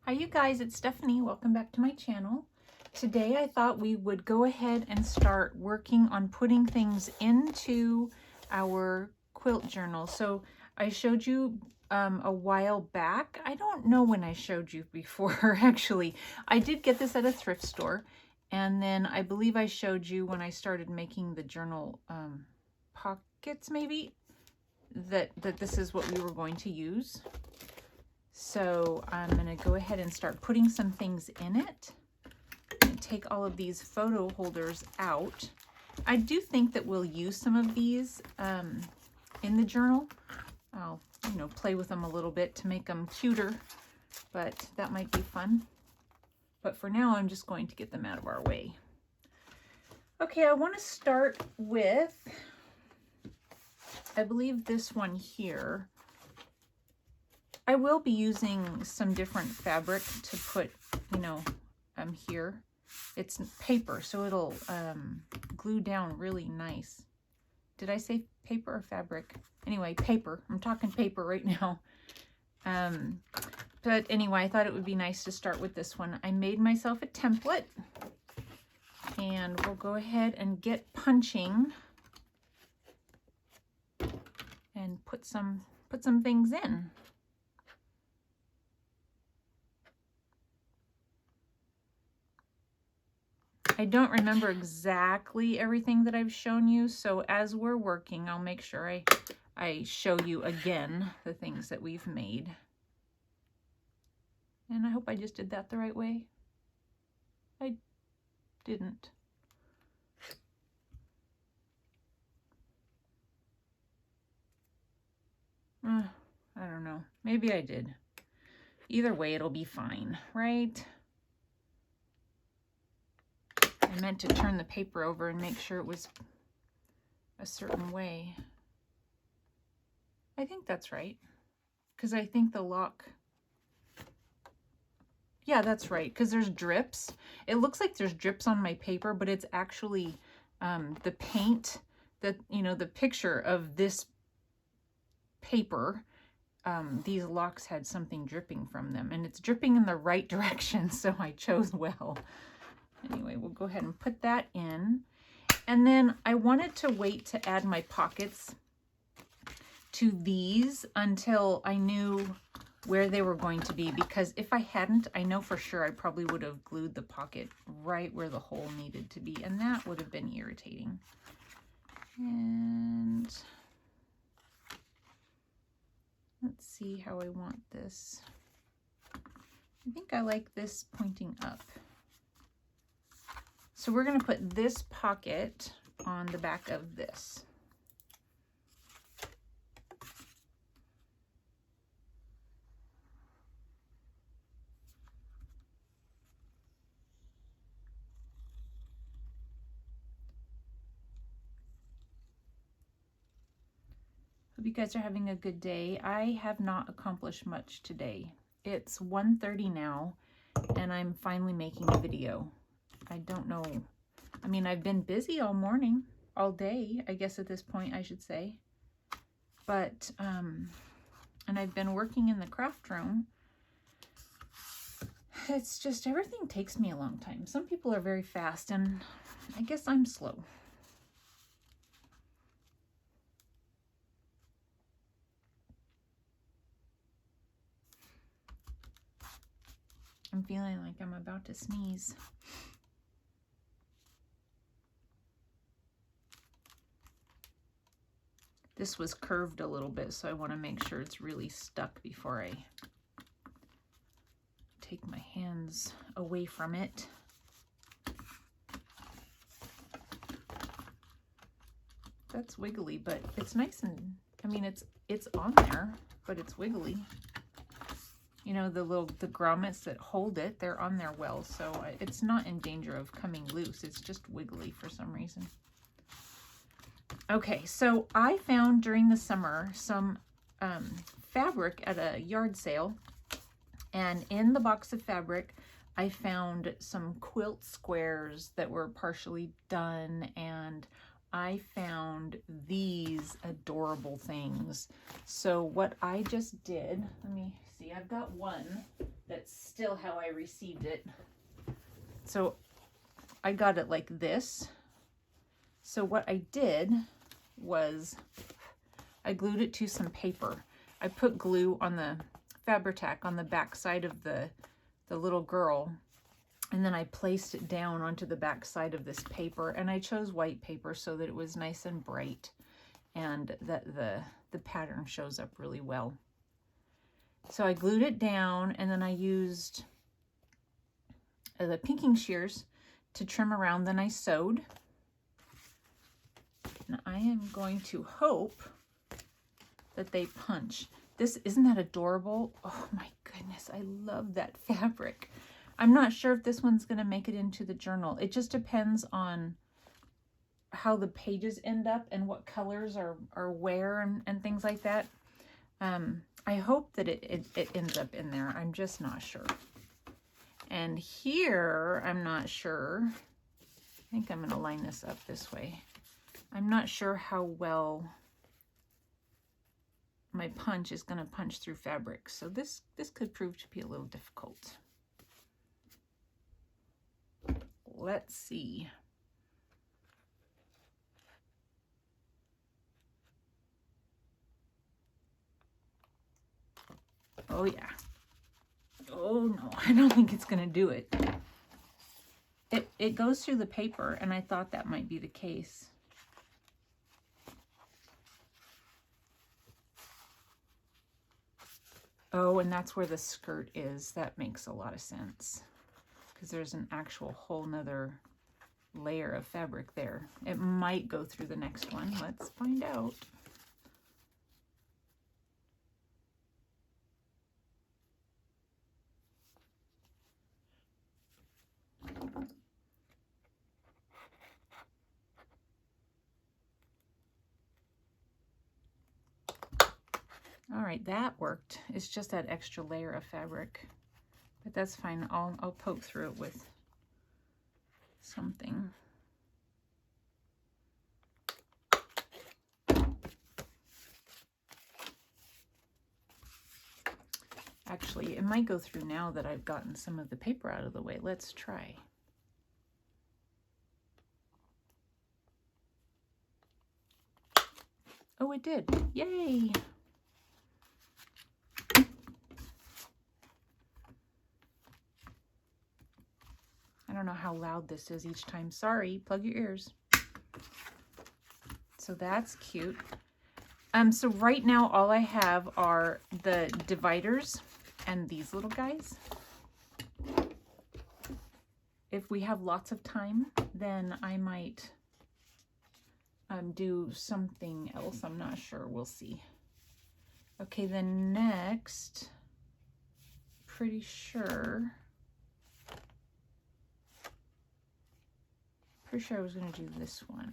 Hi you guys, it's Stephanie. Welcome back to my channel. Today I thought we would go ahead and start working on putting things into our quilt journal. So I showed you a while back. I don't know when I showed you before actually. I did get this at a thrift store, and then I believe I showed you when I started making the journal pockets maybe, that this is what we were going to use. So I'm going to go ahead and start putting some things in it and take all of these photo holders out. I do think that we'll use some of these in the journal. I'll, play with them a little bit to make them cuter, but that might be fun. But for now, I'm just going to get them out of our way. Okay, I want to start with, I believe this one here. I will be using some different fabric to put, here. It's paper, so it'll glue down really nice. Did I say paper or fabric? Anyway, paper. I'm talking paper right now. But anyway, I thought it would be nice to start with this one. I made myself a template, and we'll go ahead and get punching and put some things in. I don't remember exactly everything that I've shown you, so as we're working, I'll make sure I show you again the things that we've made. And I hope I just did that the right way. I didn't. I don't know. Maybe I did. Either way, it'll be fine, right? I meant to turn the paper over and make sure it was a certain way. I think that's right, because I think the lock, yeah, that's right, because there's drips. It looks like there's drips on my paper, but it's actually the paint, that, the picture of this paper, these locks had something dripping from them, and it's dripping in the right direction, so I chose well. Anyway, we'll go ahead and put that in. And then I wanted to wait to add my pockets to these until I knew where they were going to be, because if I hadn't, I know for sure I probably would have glued the pocket right where the hole needed to be, and that would have been irritating. And let's see how I want this. I think I like this pointing up. So we're going to put this pocket on the back of this. Hope you guys are having a good day. I have not accomplished much today. It's 1:30 now, and I'm finally making a video. I don't know. I mean, I've been busy all morning, all day, I guess at this point I should say. But, and I've been working in the craft room. It's just, everything takes me a long time. Some people are very fast, and I guess I'm slow. I'm feeling like I'm about to sneeze. This was curved a little bit, so I want to make sure it's really stuck before I take my hands away from it. That's wiggly, but it's nice, and I mean it's on there, but it's wiggly. The grommets that hold it, they're on there well, so it's not in danger of coming loose. It's just wiggly for some reason. Okay, so I found during the summer some fabric at a yard sale, and in the box of fabric I found some quilt squares that were partially done, and I found these adorable things. So what I just did, let me see, I've got one that's still how I received it. So I got it like this. So what I did was I glued it to some paper. I put glue on the Fabri-Tac on the back side of the little girl, and then I placed it down onto the back side of this paper, and I chose white paper so that it was nice and bright and that the pattern shows up really well. So I glued it down, and then I used the pinking shears to trim around, then I sewed. And I am going to hope that they punch. This, isn't that adorable? Oh my goodness, I love that fabric. I'm not sure if this one's gonna make it into the journal. It just depends on how the pages end up and what colors are where and things like that. I hope that it ends up in there. I'm just not sure. And here, I'm not sure. I think I'm gonna line this up this way. I'm not sure how well my punch is gonna punch through fabric. So this could prove to be a little difficult. Let's see. Oh yeah. Oh no, I don't think it's gonna do it. It goes through the paper, and I thought that might be the case. Oh, and that's where the skirt is. That makes a lot of sense, because there's an actual whole nother layer of fabric there. It might go through the next one. Let's find out. All right, that worked. It's just that extra layer of fabric, but that's fine. I'll poke through it with something. Actually, it might go through now that I've gotten some of the paper out of the way. Let's try. Oh, it did. Yay! I don't know how loud this is each time. Sorry, plug your ears. So that's cute. So right now all I have are the dividers and these little guys. If we have lots of time, then I might do something else. I'm not sure. We'll see. Okay, then next, pretty sure I was going to do this one.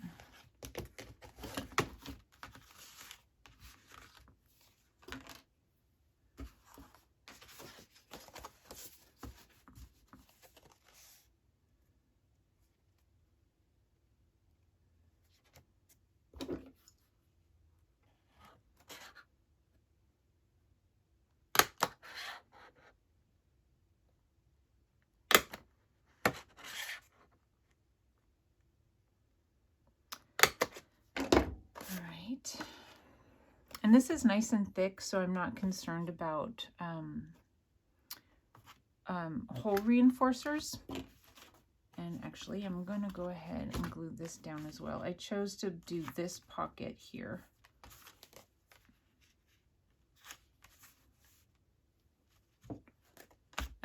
And this is nice and thick, so I'm not concerned about hole reinforcers. And actually, I'm going to go ahead and glue this down as well. I chose to do this pocket here.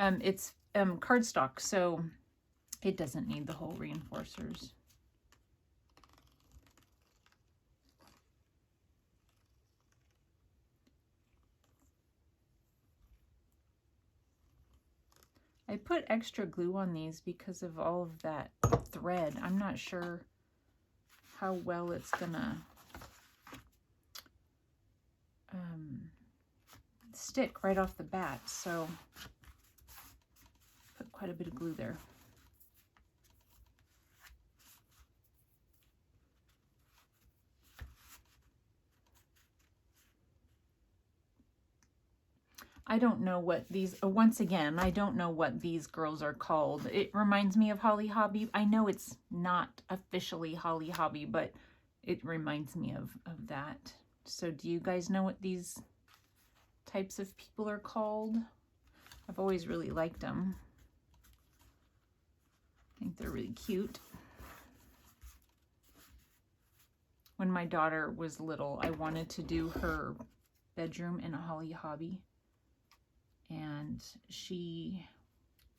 It's cardstock, so it doesn't need the hole reinforcers. I put extra glue on these because of all of that thread. I'm not sure how well it's gonna stick right off the bat, so put quite a bit of glue there. I don't know what these, once again, I don't know what these girls are called. It reminds me of Holly Hobby. I know it's not officially Holly Hobby, but it reminds me of that. So do you guys know what these types of people are called? I've always really liked them. I think they're really cute. When my daughter was little, I wanted to do her bedroom in a Holly Hobby, and she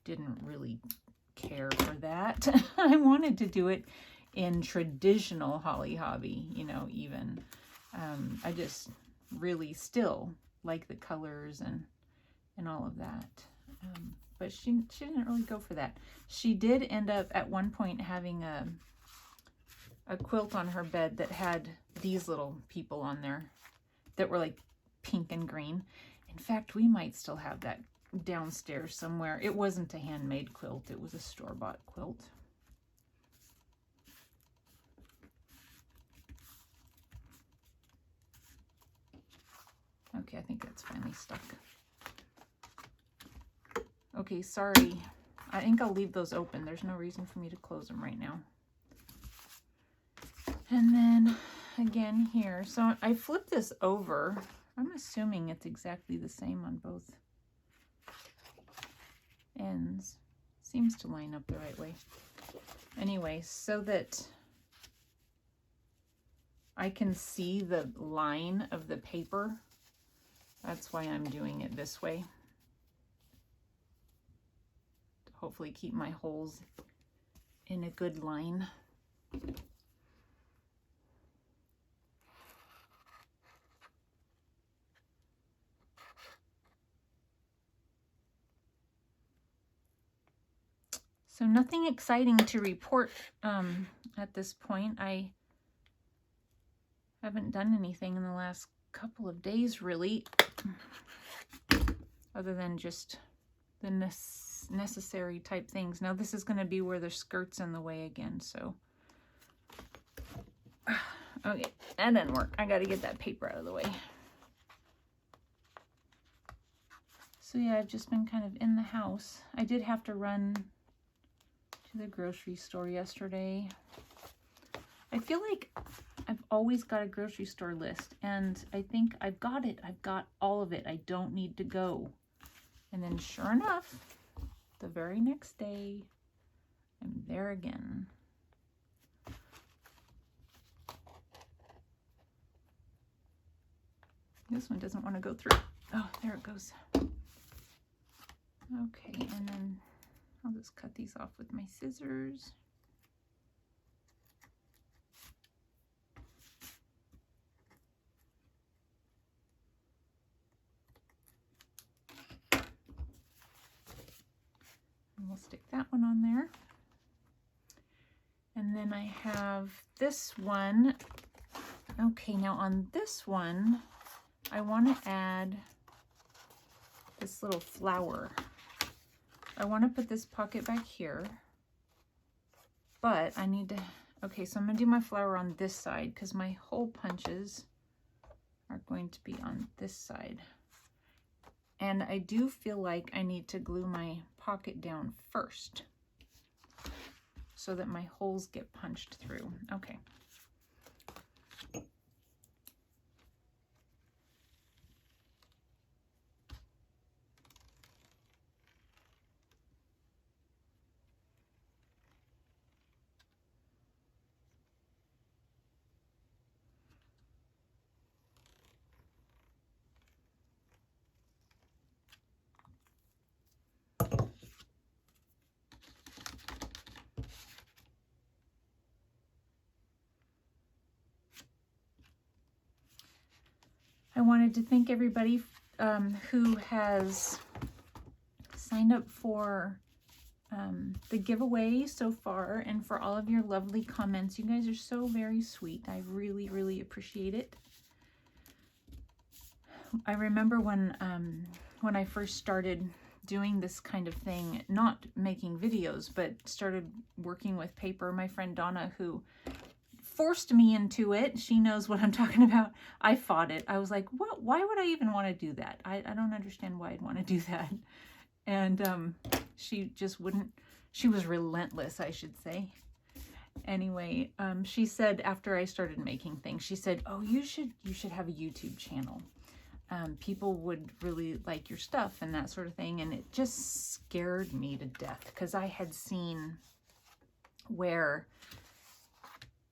didn't really care for that. I wanted to do it in traditional Holly Hobby, you know, even. I just really still like the colors and all of that. But she didn't really go for that. She did end up at one point having a quilt on her bed that had these little people on there that were like pink and green. In fact, we might still have that downstairs somewhere. It wasn't a handmade quilt, it was a store-bought quilt. Okay, I think that's finally stuck. Okay, sorry. I think I'll leave those open. There's no reason for me to close them right now. And then again here, so I flipped this over. I'm assuming it's exactly the same on both ends. Seems to line up the right way. Anyway, so that I can see the line of the paper, that's why I'm doing it this way. To hopefully keep my holes in a good line. So nothing exciting to report at this point. I haven't done anything in the last couple of days, really, other than just the necessary type things. Now this is going to be where the skirt's in the way again, so. Okay, that didn't work. I got to get that paper out of the way. So yeah, I've just been kind of in the house. I did have to run to the grocery store yesterday. I feel like I've always got a grocery store list, and I think I've got it. I've got all of it. I don't need to go. And then sure enough, the very next day, I'm there again. This one doesn't want to go through. Oh, there it goes. Okay, and then I'll just cut these off with my scissors. And we'll stick that one on there. And then I have this one. Okay, now on this one, I want to add this little flower. I want to put this pocket back here, but I need to, okay, so I'm going to do my flower on this side because my hole punches are going to be on this side. And I do feel like I need to glue my pocket down first so that my holes get punched through. Okay. I wanted to thank everybody who has signed up for the giveaway so far, and for all of your lovely comments. You guys are so very sweet. I really, really appreciate it. I remember when I first started doing this kind of thing, not making videos, but started working with paper, my friend Donna, who forced me into it. She knows what I'm talking about. I fought it. I was like, what? Why would I even want to do that? I don't understand why I'd want to do that. And she just wouldn't. She was relentless, I should say. Anyway, she said after I started making things, she said, oh, you should have a YouTube channel. People would really like your stuff and that sort of thing. And it just scared me to death because I had seen where,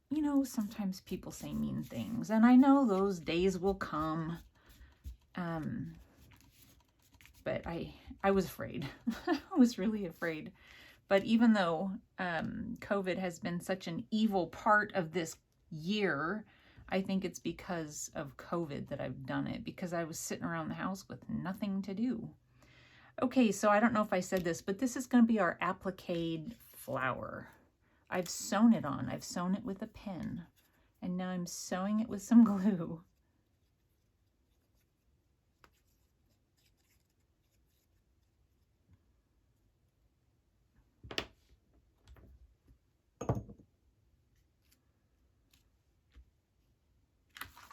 you know, sometimes people say mean things, and I know those days will come. But I was afraid. I was really afraid. But even though COVID has been such an evil part of this year, I think it's because of COVID that I've done it, because I was sitting around the house with nothing to do. Okay, so I don't know if I said this, but this is going to be our applique flower. I've sewn it on. I've sewn it with a pen, and now I'm sewing it with some glue.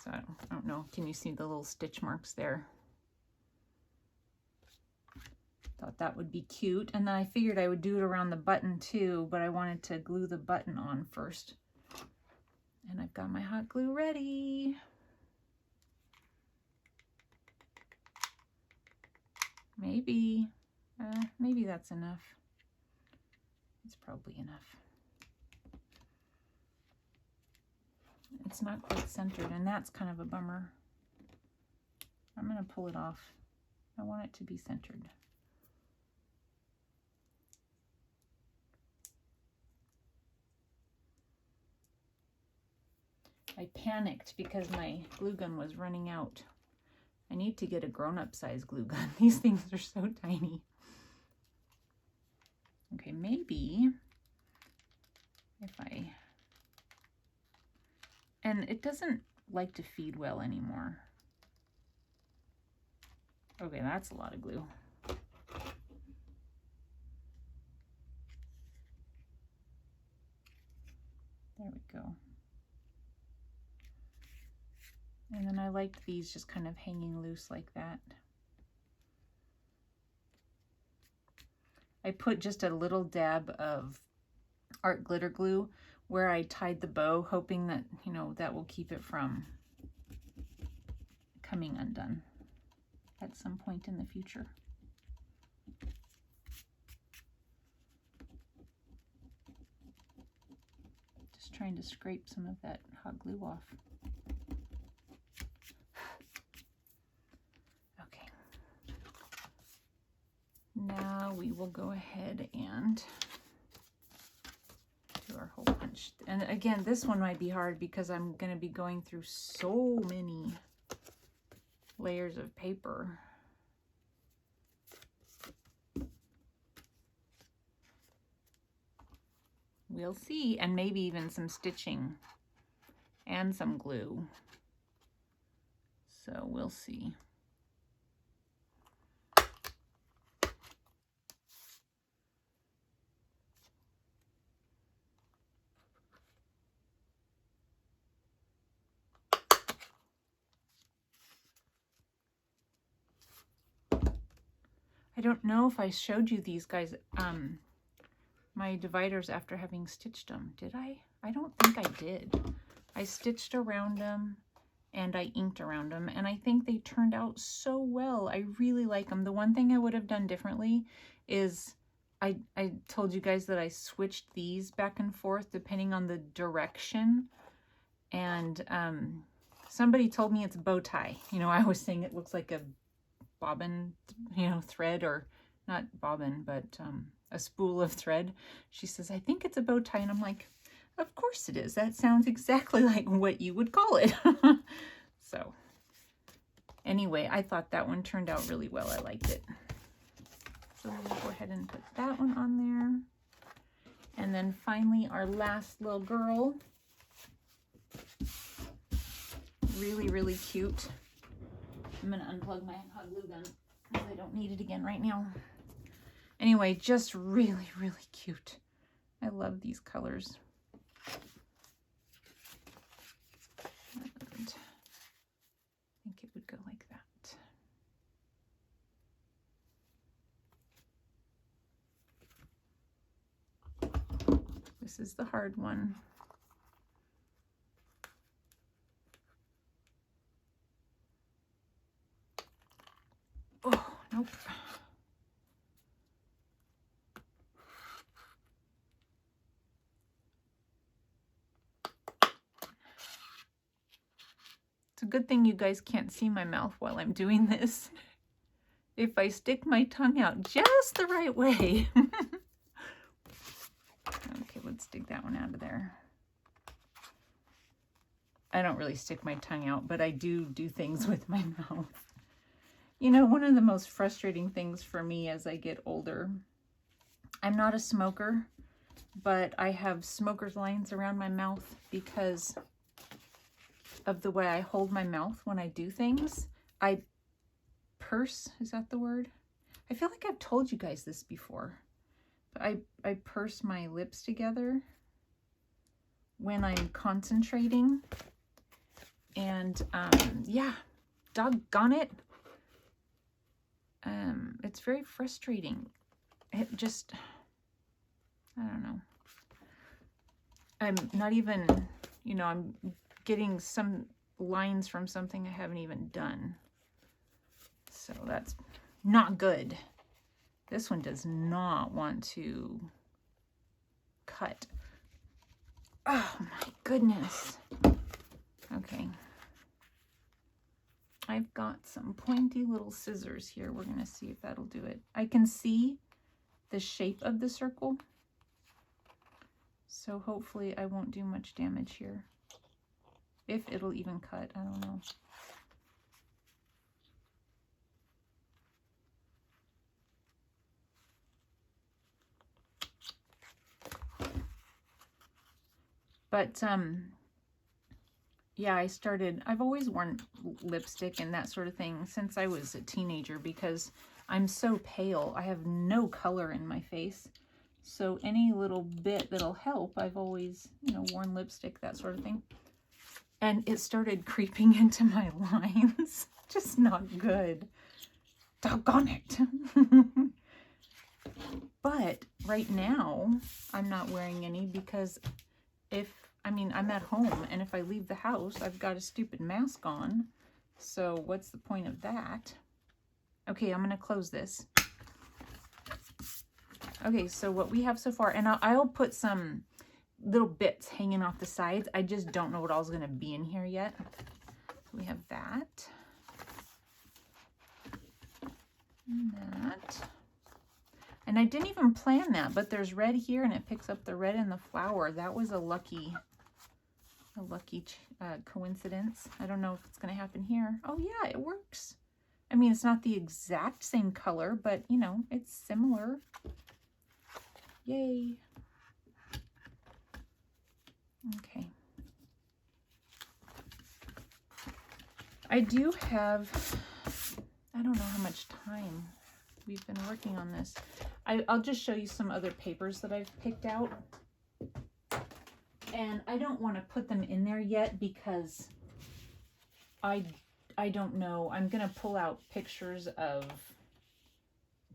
So I don't know, can you see the little stitch marks there? Thought that would be cute. And then I figured I would do it around the button too, but I wanted to glue the button on first. And I've got my hot glue ready. Maybe that's enough. It's probably enough. It's not quite centered, and that's kind of a bummer. I'm going to pull it off. I want it to be centered. I panicked because my glue gun was running out. I need to get a grown-up size glue gun. These things are so tiny. Okay, maybe if I... And it doesn't like to feed well anymore. Okay, that's a lot of glue. There we go. And then I liked these just kind of hanging loose like that. I put just a little dab of art glitter glue where I tied the bow, hoping that, you know, that will keep it from coming undone at some point in the future. Just trying to scrape some of that hot glue off. Okay. Now we will go ahead and do our hole punch. And again, this one might be hard because I'm going to be going through so many layers of paper. We'll see. And maybe even some stitching and some glue. So we'll see. I don't know if I showed you these guys, my dividers after having stitched them. Did I? I don't think I did. I stitched around them and I inked around them, and I think they turned out so well. I really like them. The one thing I would have done differently is I told you guys that I switched these back and forth depending on the direction, and somebody told me it's a bow tie. You know, I was saying it looks like a bobbin, you know, thread, or not bobbin, but a spool of thread. She says, I think it's a bow tie. And I'm like, of course it is. That sounds exactly like what you would call it. So anyway, I thought that one turned out really well. I liked it. So we'll go ahead and put that one on there. And then finally, our last little girl. Really, really cute. I'm going to unplug my hot glue gun because I don't need it again right now. Anyway, just really, really cute. I love these colors. and I think it would go like that. This is the hard one. Oh, nope. It's a good thing you guys can't see my mouth while I'm doing this. If I stick my tongue out just the right way. Okay, let's dig that one out of there. I don't really stick my tongue out, but I do things with my mouth. You know, one of the most frustrating things for me as I get older, I'm not a smoker, but I have smoker's lines around my mouth because of the way I hold my mouth when I do things. I purse, is that the word? I feel like I've told you guys this before. But I purse my lips together when I'm concentrating. And yeah, doggone it. It's very frustrating. It just, I don't know. I'm not even, you know, I'm getting some lines from something I haven't even done. So that's not good. This one does not want to cut. Oh my goodness. Okay. I've got some pointy little scissors here. We're going to see if that'll do it. I can see the shape of the circle. So hopefully I won't do much damage here. If it'll even cut, I don't know. But yeah, I've always worn lipstick and that sort of thing since I was a teenager because I'm so pale. I have no color in my face. So any little bit that'll help, I've always, you know, worn lipstick, that sort of thing. And it started creeping into my lines. Just not good. Doggone it. But right now, I'm not wearing any because I'm at home, and if I leave the house, I've got a stupid mask on. So what's the point of that? Okay, I'm going to close this. Okay, so what we have so far, and I'll put some little bits hanging off the sides. I just don't know what all's going to be in here yet. So we have that. And that. And I didn't even plan that, but there's red here, and it picks up the red in the flower. That was a lucky coincidence. I don't know if it's going to happen here. Oh yeah, it works. I mean, it's not the exact same color, but you know, it's similar. Yay. Okay. I do have, I don't know how much time we've been working on this. I'll just show you some other papers that I've picked out. And I don't want to put them in there yet because I don't know. I'm going to pull out pictures of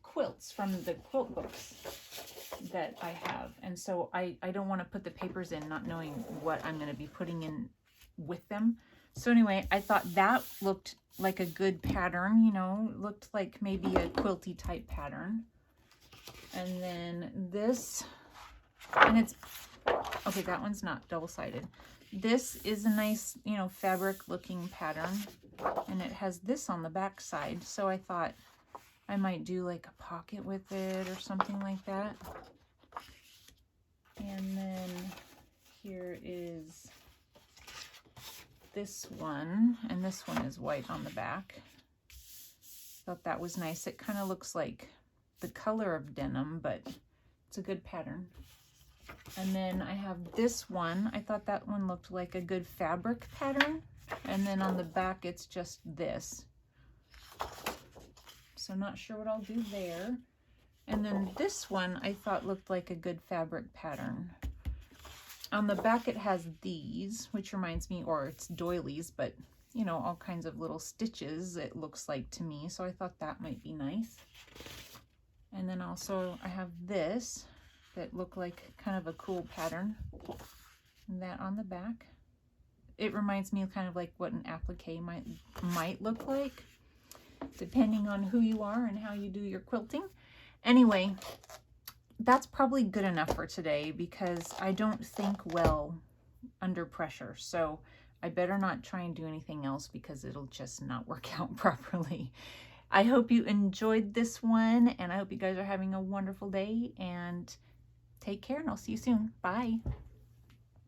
quilts from the quilt books that I have. And so I don't want to put the papers in not knowing what I'm going to be putting in with them. So anyway, I thought that looked like a good pattern, you know, looked like maybe a quilty type pattern. And then this, and it's, okay, that one's not double-sided. This is a nice, you know, fabric looking pattern, and it has this on the back side. So I thought I might do like a pocket with it or something like that. And then here is this one, and this one is white on the back. Thought that was nice. It kind of looks like the color of denim, but it's a good pattern. And then I have this one. I thought that one looked like a good fabric pattern. And then on the back, it's just this. So not sure what I'll do there. And then this one I thought looked like a good fabric pattern. On the back it has these, which reminds me, or it's doilies, but you know, all kinds of little stitches it looks like to me, so I thought that might be nice. And then also I have this that look like kind of a cool pattern, and that on the back. It reminds me of kind of like what an applique might look like, depending on who you are and how you do your quilting. Anyway, that's probably good enough for today because I don't think well under pressure. So I better not try and do anything else because it'll just not work out properly. I hope you enjoyed this one, and I hope you guys are having a wonderful day, and take care, and I'll see you soon. Bye.